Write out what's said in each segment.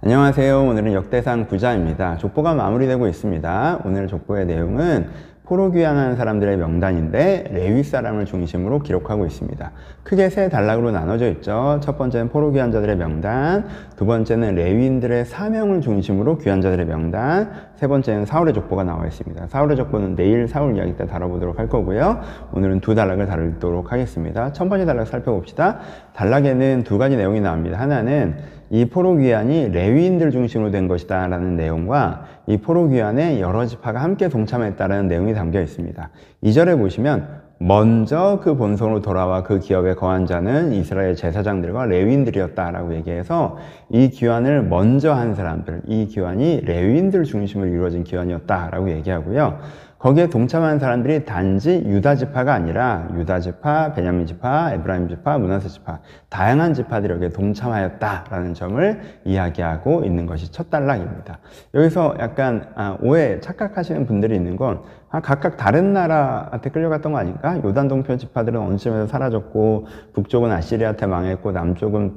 안녕하세요. 오늘은 역대상 9자입니다. 족보가 마무리되고 있습니다. 오늘 족보의 내용은 포로 귀환하는 사람들의 명단인데 레위 사람을 중심으로 기록하고 있습니다. 크게 세 단락으로 나눠져 있죠. 첫 번째는 포로 귀환자들의 명단, 두 번째는 레위인들의 사명을 중심으로 귀환자들의 명단, 세 번째는 사울의 족보가 나와 있습니다. 사울의 족보는 내일 사울 이야기 때 다뤄보도록 할 거고요. 오늘은 두 단락을 다루도록 하겠습니다. 첫 번째 단락 살펴봅시다. 단락에는 두 가지 내용이 나옵니다. 하나는 이 포로 귀환이 레위인들 중심으로 된 것이다 라는 내용과 이 포로 귀환에 여러 지파가 함께 동참했다라는 내용이 담겨 있습니다. 2절에 보시면 먼저 그 본성으로 돌아와 그 기업에 거한 자는 이스라엘 제사장들과 레위인들이었다라고 얘기해서 이 귀환을 먼저 한 사람들, 이 귀환이 레위인들 중심으로 이루어진 귀환이었다라고 얘기하고요. 거기에 동참한 사람들이 단지 유다 지파가 아니라 유다 지파, 베냐민 지파, 에브라임 지파, 므낫세 지파 다양한 지파들이 여기에 동참하였다라는 점을 이야기하고 있는 것이 첫 단락입니다. 여기서 약간 착각하시는 분들이 있는 건 각각 다른 나라한테 끌려갔던 거 아닌가? 요단 동편 지파들은 어느 쯤에서 사라졌고 북쪽은 아시리아한테 망했고 남쪽은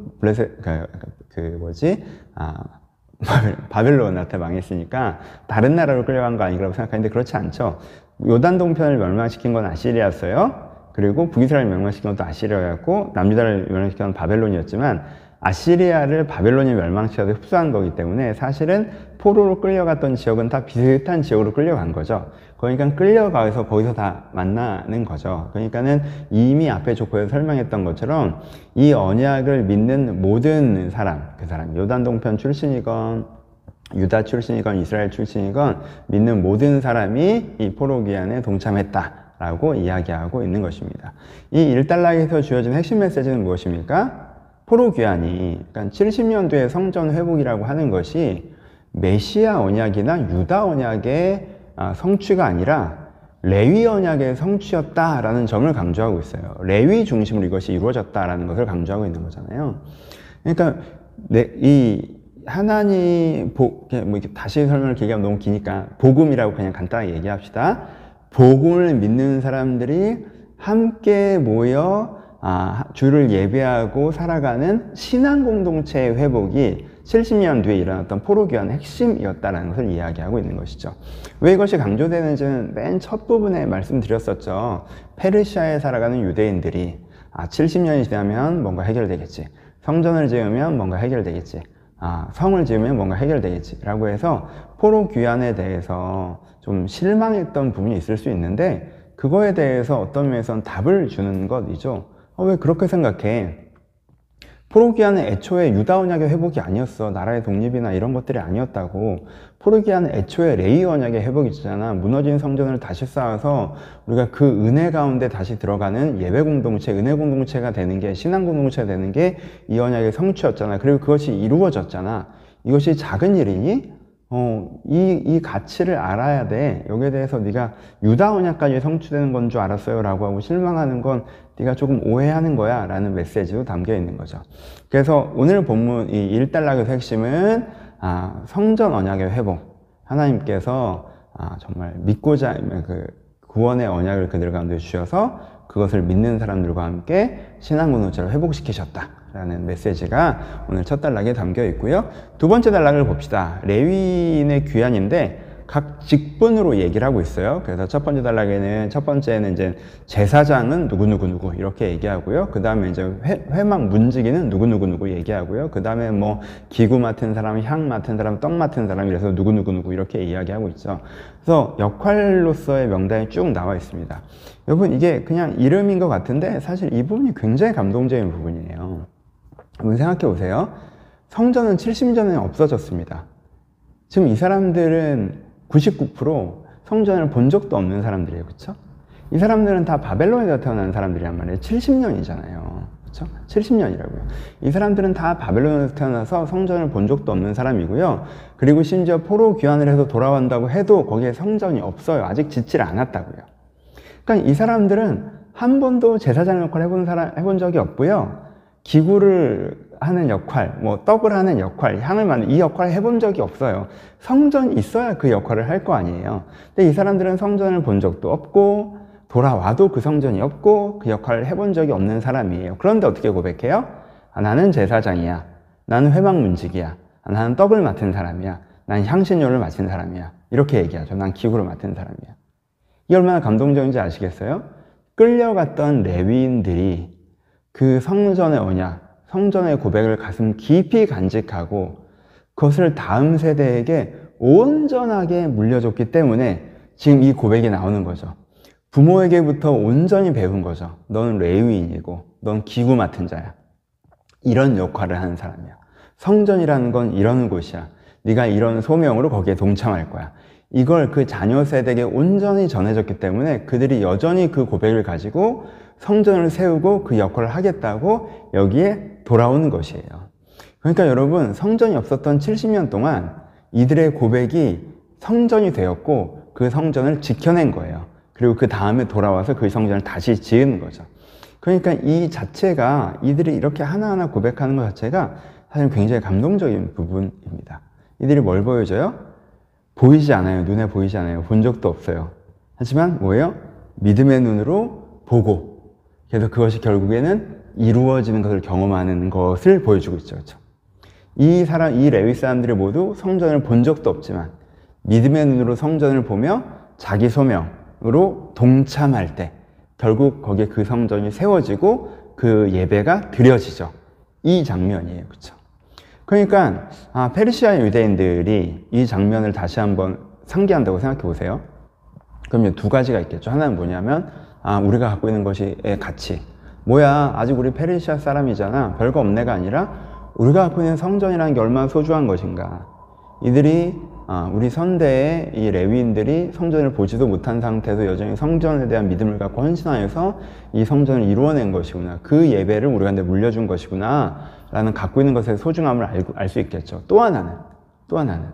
바벨론한테 망했으니까 다른 나라로 끌려간 거 아닌가라고 생각하는데 그렇지 않죠. 요단 동편을 멸망시킨 건 아시리아였어요. 그리고 북이스라엘을 멸망시킨 것도 아시리아였고 남유다를 멸망시킨 건 바벨론이었지만 아시리아를 바벨론이 멸망시켜서 흡수한 거기 때문에 사실은 포로로 끌려갔던 지역은 다 비슷한 지역으로 끌려간 거죠. 그러니까 끌려가서 거기서 다 만나는 거죠. 그러니까는 이미 앞에 족보에서 설명했던 것처럼 이 언약을 믿는 모든 사람, 그 사람, 요단 동편 출신이건 유다 출신이건 이스라엘 출신이건 믿는 모든 사람이 이 포로 귀환에 동참했다라고 이야기하고 있는 것입니다. 이 1단락에서 주어진 핵심 메시지는 무엇입니까? 포로 귀환이, 그러니까 70년도의 성전 회복이라고 하는 것이 메시아 언약이나 유다 언약의 성취가 아니라 레위 언약의 성취였다라는 점을 강조하고 있어요. 레위 중심으로 이것이 이루어졌다라는 것을 강조하고 있는 거잖아요. 그러니까 이 하나님 다시 설명을 길게 하면 너무 기니까 복음이라고 그냥 간단하게 얘기합시다. 복음을 믿는 사람들이 함께 모여 주를 예배하고 살아가는 신앙 공동체의 회복이 70년 뒤에 일어났던 포로 귀환의 핵심이었다는 것을 이야기하고 있는 것이죠. 왜 이것이 강조되는지는 맨 첫 부분에 말씀드렸었죠. 페르시아에 살아가는 유대인들이 70년이 지나면 뭔가 해결되겠지. 성전을 지으면 뭔가 해결되겠지. 성을 지으면 뭔가 해결되겠지. 라고 해서 포로 귀환에 대해서 좀 실망했던 부분이 있을 수 있는데 그거에 대해서 어떤 면에서는 답을 주는 것이죠. 왜 그렇게 생각해? 포로 귀환은 애초에 유다 언약의 회복이 아니었어. 나라의 독립이나 이런 것들이 아니었다고. 포로 귀환은 애초에 레위 언약의 회복이잖아. 무너진 성전을 다시 쌓아서 우리가 그 은혜 가운데 다시 들어가는 예배 공동체, 은혜 공동체가 되는 게, 신앙 공동체가 되는 게 이 언약의 성취였잖아. 그리고 그것이 이루어졌잖아. 이것이 작은 일이니? 이 가치를 알아야 돼. 여기에 대해서 네가 유다 언약까지 성취되는 건 줄 알았어요 라고 하고 실망하는 건 네가 조금 오해하는 거야 라는 메시지도 담겨 있는 거죠. 그래서 오늘 본문 이 1단락의 핵심은 성전 언약의 회복, 하나님께서 정말 믿고자 구원의 언약을 그들 가운데 주셔서 그것을 믿는 사람들과 함께 신앙 공동체를 회복시키셨다 라는 메시지가 오늘 첫 단락에 담겨 있고요. 두 번째 단락을 봅시다. 레위인의 귀환인데 각 직분으로 얘기를 하고 있어요. 그래서 첫 번째 단락에는 첫 번째는 이제 제사장은 누구 이렇게 얘기하고요. 그 다음에 이제 회막 문지기는 누구 얘기하고요. 그 다음에 뭐 기구 맡은 사람, 향 맡은 사람, 떡 맡은 사람 이래서 누구 이렇게 이야기하고 있죠. 그래서 역할로서의 명단이 쭉 나와 있습니다. 여러분 이게 그냥 이름인 것 같은데 사실 이 부분이 굉장히 감동적인 부분이에요. 한번 생각해 보세요. 성전은 70년에 없어졌습니다. 지금 이 사람들은 99% 성전을 본 적도 없는 사람들이에요. 그렇죠? 이 사람들은 다 바벨론에서 태어난 사람들이란 말이에요. 70년이잖아요. 그렇죠? 70년이라고요. 이 사람들은 다 바벨론에서 태어나서 성전을 본 적도 없는 사람이고요. 그리고 심지어 포로 귀환을 해서 돌아온다고 해도 거기에 성전이 없어요. 아직 짓지를 않았다고요. 그러니까 이 사람들은 한 번도 제사장 역할을 해본 적이 없고요. 기구를 하는 역할, 떡을 하는 역할, 향을 만드는 이 역할을 해본 적이 없어요. 성전이 있어야 그 역할을 할 거 아니에요. 근데 이 사람들은 성전을 본 적도 없고 돌아와도 그 성전이 없고 그 역할을 해본 적이 없는 사람이에요. 그런데 어떻게 고백해요? 나는 제사장이야. 나는 회막 문지기야. 나는 떡을 맡은 사람이야. 난 향신료를 맡은 사람이야. 이렇게 얘기하죠. 난 기구를 맡은 사람이야. 이게 얼마나 감동적인지 아시겠어요? 끌려갔던 레위인들이 그 성전의 언약, 성전의 고백을 가슴 깊이 간직하고 그것을 다음 세대에게 온전하게 물려줬기 때문에 지금 이 고백이 나오는 거죠. 부모에게부터 온전히 배운 거죠. 너는 레위인이고 넌 기구 맡은 자야. 이런 역할을 하는 사람이야. 성전이라는 건 이런 곳이야. 네가 이런 소명으로 거기에 동참할 거야. 이걸 그 자녀 세대에게 온전히 전해졌기 때문에 그들이 여전히 그 고백을 가지고 성전을 세우고 그 역할을 하겠다고 여기에 돌아오는 것이에요. 그러니까 여러분, 성전이 없었던 70년 동안 이들의 고백이 성전이 되었고 그 성전을 지켜낸 거예요. 그리고 그 다음에 돌아와서 그 성전을 다시 지은 거죠. 그러니까 이 자체가, 이들이 이렇게 하나하나 고백하는 것 자체가 사실 굉장히 감동적인 부분입니다. 이들이 뭘 보여줘요? 보이지 않아요. 눈에 보이지 않아요. 본 적도 없어요. 하지만 뭐예요? 믿음의 눈으로 보고, 그래서 그것이 결국에는 이루어지는 것을 경험하는 것을 보여주고 있죠. 그렇죠? 이 레위 사람들이 모두 성전을 본 적도 없지만 믿음의 눈으로 성전을 보며 자기 소명으로 동참할 때 결국 거기에 그 성전이 세워지고 그 예배가 드려지죠. 이 장면이에요. 그렇죠? 그러니까 페르시아 유대인들이 이 장면을 다시 한번 상기한다고 생각해 보세요. 그럼 두 가지가 있겠죠. 하나는 뭐냐면 우리가 갖고 있는 것이 가치. 뭐야, 아직 우리 페르시아 사람이잖아. 별거 없네가 아니라 우리가 갖고 있는 성전이라는 게 얼마나 소중한 것인가. 이들이 우리 선대의 이 레위인들이 성전을 보지도 못한 상태에서 여전히 성전에 대한 믿음을 갖고 헌신하여서 이 성전을 이루어낸 것이구나. 그 예배를 우리가 물려준 것이구나 라는 갖고 있는 것의 소중함을 알 수 있겠죠. 또 하나는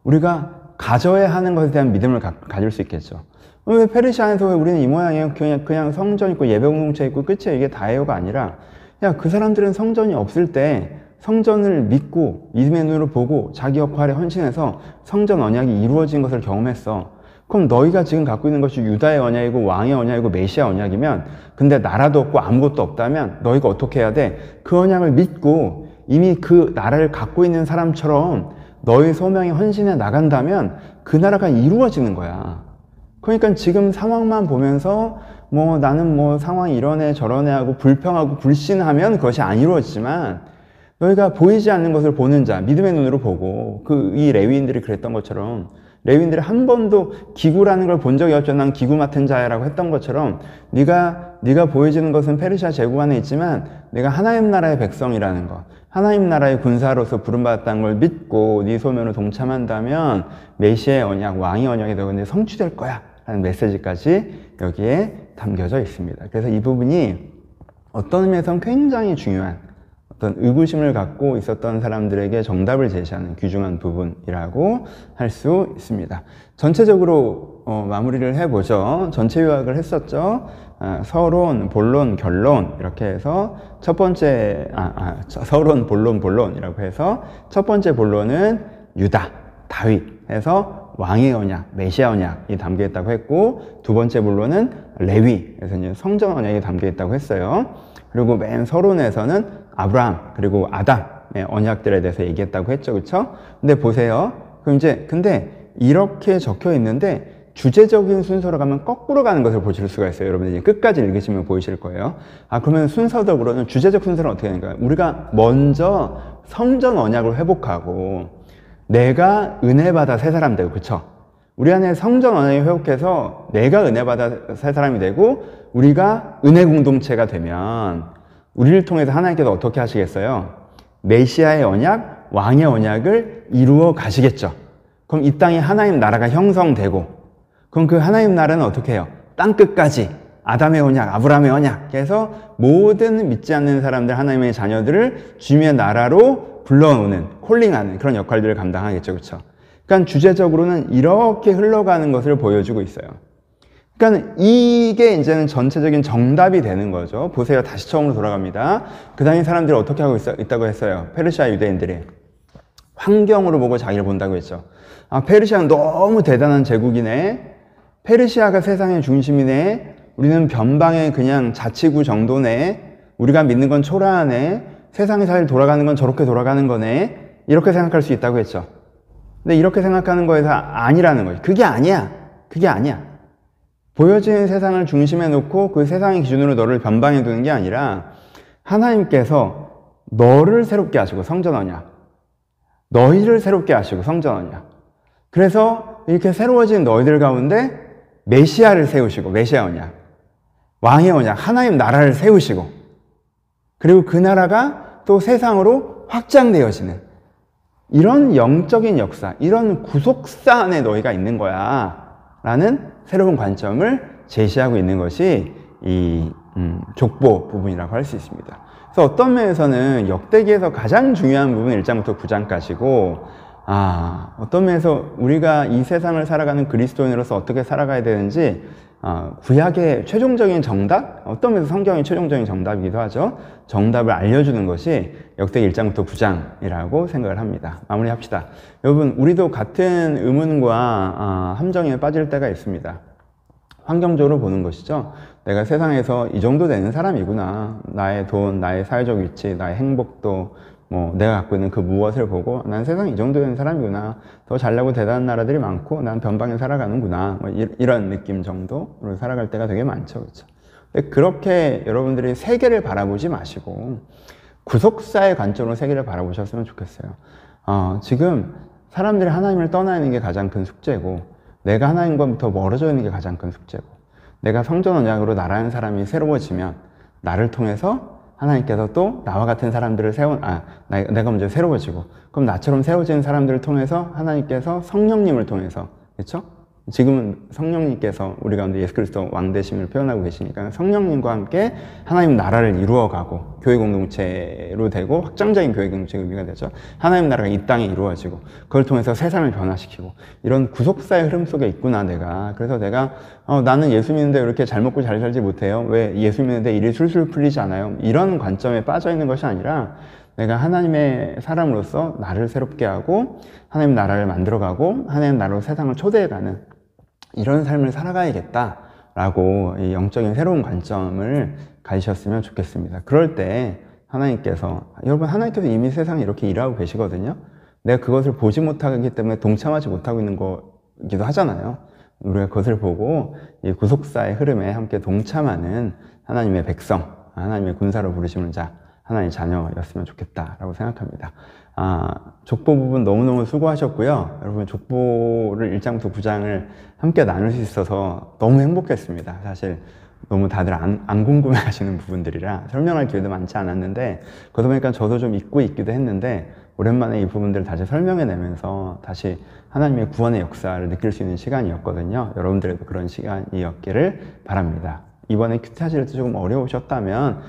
우리가 가져야 하는 것에 대한 믿음을 가질 수 있겠죠. 왜 페르시아에서 왜 우리는 이 모양이에요? 그냥 성전 있고 예배 공동체 있고 끝이에요. 이게 다예요가 아니라, 야, 그 사람들은 성전이 없을 때 성전을 믿고 믿음의 눈으로 보고 자기 역할에 헌신해서 성전 언약이 이루어진 것을 경험했어. 그럼 너희가 지금 갖고 있는 것이 유다의 언약이고 왕의 언약이고 메시아 언약이면, 근데 나라도 없고 아무것도 없다면 너희가 어떻게 해야 돼? 그 언약을 믿고 이미 그 나라를 갖고 있는 사람처럼 너희 소명에 헌신해 나간다면 그 나라가 이루어지는 거야. 그러니까 지금 상황만 보면서 나는 상황이 이러네 저러네 하고 불평하고 불신하면 그것이 안 이루어지지만, 너희가 보이지 않는 것을 보는 자, 믿음의 눈으로 보고, 이 레위인들이 그랬던 것처럼, 레위인들이 한 번도 기구라는 걸 본 적이 없죠. 난 기구 맡은 자야라고 했던 것처럼, 네가 보여지는 것은 페르시아 제국 안에 있지만 내가 하나님 나라의 백성이라는 것, 하나님 나라의 군사로서 부름받았다는 걸 믿고 네 소명으로 동참한다면 메시아의 언약, 왕의 언약이 너희는 성취될 거야 라는 메시지까지 여기에 담겨져 있습니다. 그래서 이 부분이 어떤 의미에서는 굉장히 중요한, 어떤 의구심을 갖고 있었던 사람들에게 정답을 제시하는 귀중한 부분이라고 할 수 있습니다. 전체적으로 마무리를 해보죠. 전체 요약을 했었죠. 서론, 본론, 결론 이렇게 해서 첫 번째 서론, 본론이라고 해서 첫 번째 본론은 유다, 다윗 해서 왕의 언약, 메시아 언약이 담겨 있다고 했고, 두 번째 본론은 레위 해서 이제 성전 언약이 담겨 있다고 했어요. 그리고 맨 서론에서는 아브라함 그리고 아담의 언약들에 대해서 얘기했다고 했죠. 그렇죠? 근데 보세요. 근데 이렇게 적혀 있는데 주제적인 순서로 가면 거꾸로 가는 것을 보실 수가 있어요. 여러분들이 끝까지 읽으시면 보이실 거예요. 그러면 순서적으로는 주제적 순서는 어떻게 되는가요? 우리가 먼저 성전 언약을 회복하고 내가 은혜 받아 새 사람 되고, 그렇죠? 우리 안에 성전 언약이 회복해서 내가 은혜 받아 새 사람이 되고 우리가 은혜 공동체가 되면 우리를 통해서 하나님께서 어떻게 하시겠어요? 메시아의 언약, 왕의 언약을 이루어 가시겠죠. 그럼 이 땅에 하나님 나라가 형성되고, 그럼 그 하나님 나라는 어떻게 해요? 땅 끝까지 아담의 언약, 아브라함의 언약 해서 모든 믿지 않는 사람들, 하나님의 자녀들을 주님의 나라로 불러오는, 콜링하는 그런 역할들을 감당하겠죠. 그렇죠? 그러니까 주제적으로는 이렇게 흘러가는 것을 보여주고 있어요. 그러니까 이게 이제는 전체적인 정답이 되는 거죠. 보세요. 다시 처음으로 돌아갑니다. 그 당시 사람들이 어떻게 하고 있다고 했어요? 페르시아 유대인들이 환경으로 보고 자기를 본다고 했죠. 페르시아는 너무 대단한 제국이네. 페르시아가 세상의 중심이네. 우리는 변방의 그냥 자치구 정도네. 우리가 믿는 건 초라하네. 세상이 잘 돌아가는 건 저렇게 돌아가는 거네. 이렇게 생각할 수 있다고 했죠. 근데 이렇게 생각하는 거에서 아니라는 거지. 그게 아니야. 그게 아니야. 보여지는 세상을 중심에 놓고 그 세상의 기준으로 너를 변방해 두는 게 아니라 하나님께서 너를 새롭게 하시고 성전 언약, 너희를 새롭게 하시고 성전 언약. 그래서 이렇게 새로워진 너희들 가운데 메시아를 세우시고, 메시아 언약, 왕의 언약, 하나님 나라를 세우시고, 그리고 그 나라가 또 세상으로 확장되어지는 이런 영적인 역사, 이런 구속사 안에 너희가 있는 거야 라는 새로운 관점을 제시하고 있는 것이 이 족보 부분이라고 할 수 있습니다. 그래서 어떤 면에서는 역대기에서 가장 중요한 부분은 1장부터 9장까지고, 어떤 면에서 우리가 이 세상을 살아가는 그리스도인으로서 어떻게 살아가야 되는지 구약의 최종적인 정답, 어떤 면에서 성경의 최종적인 정답이기도 하죠. 정답을 알려주는 것이 역대기 1장부터 9장이라고 생각을 합니다. 마무리합시다. 여러분, 우리도 같은 의문과 함정에 빠질 때가 있습니다. 환경적으로 보는 것이죠. 내가 세상에서 이 정도 되는 사람이구나. 나의 돈, 나의 사회적 위치, 나의 행복도, 내가 갖고 있는 그 무엇을 보고 난 세상 이 정도 되는 사람이구나. 더 잘나고 대단한 나라들이 많고 난 변방에 살아가는구나. 이런 느낌 정도로 살아갈 때가 되게 많죠. 그렇죠? 근데 그렇게 여러분들이 세계를 바라보지 마시고 구속사의 관점으로 세계를 바라보셨으면 좋겠어요. 지금 사람들이 하나님을 떠나는 게 가장 큰 숙제고, 내가 하나님과부터 멀어져 있는 게 가장 큰 숙제고, 내가 성전 언약으로 나라는 사람이 새로워지면 나를 통해서 하나님께서 또 나와 같은 사람들을 내가 먼저 새로워지고, 그럼 나처럼 새로워진 사람들을 통해서 하나님께서 성령님을 통해서, 그렇죠? 지금은 성령님께서 우리 가운데 예수 그리스도 왕 되심을 표현하고 계시니까 성령님과 함께 하나님 나라를 이루어가고 교회 공동체로 되고 확장적인 교회 공동체의 의미가 되죠. 하나님 나라가 이 땅에 이루어지고 그걸 통해서 세상을 변화시키고 이런 구속사의 흐름 속에 있구나 내가. 그래서 내가 나는 예수 믿는데 왜 이렇게 잘 먹고 잘 살지 못해요? 왜 예수 믿는데 일이 술술 풀리지 않아요? 이런 관점에 빠져 있는 것이 아니라 내가 하나님의 사람으로서 나를 새롭게 하고 하나님 나라를 만들어가고 하나님 나라로 세상을 초대해가는 이런 삶을 살아가야겠다라고 이 영적인 새로운 관점을 가지셨으면 좋겠습니다. 그럴 때 여러분 하나님께서 이미 세상에 이렇게 일하고 계시거든요. 내가 그것을 보지 못하기 때문에 동참하지 못하고 있는 거기도 하잖아요. 우리가 그것을 보고 이 구속사의 흐름에 함께 동참하는 하나님의 백성, 하나님의 군사로 부르시는 자, 하나님의 자녀였으면 좋겠다라고 생각합니다. 족보 부분 너무너무 수고하셨고요. 여러분 족보를 1장부터 9장을 함께 나눌 수 있어서 너무 행복했습니다. 사실 너무 다들 안 궁금해 하시는 부분들이라 설명할 기회도 많지 않았는데, 그러다 보니까 저도 좀 잊고 있기도 했는데 오랜만에 이 부분들을 다시 설명해내면서 다시 하나님의 구원의 역사를 느낄 수 있는 시간이었거든요. 여러분들에도 그런 시간이었기를 바랍니다. 이번에 큐티 하실 때 조금 어려우셨다면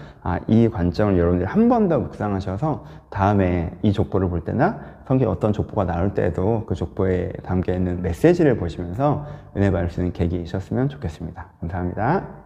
이 관점을 여러분들이 한 번 더 묵상하셔서 다음에 이 족보를 볼 때나 성경에 어떤 족보가 나올 때에도 그 족보에 담겨 있는 메시지를 보시면서 은혜 받을 수 있는 계기이셨으면 좋겠습니다. 감사합니다.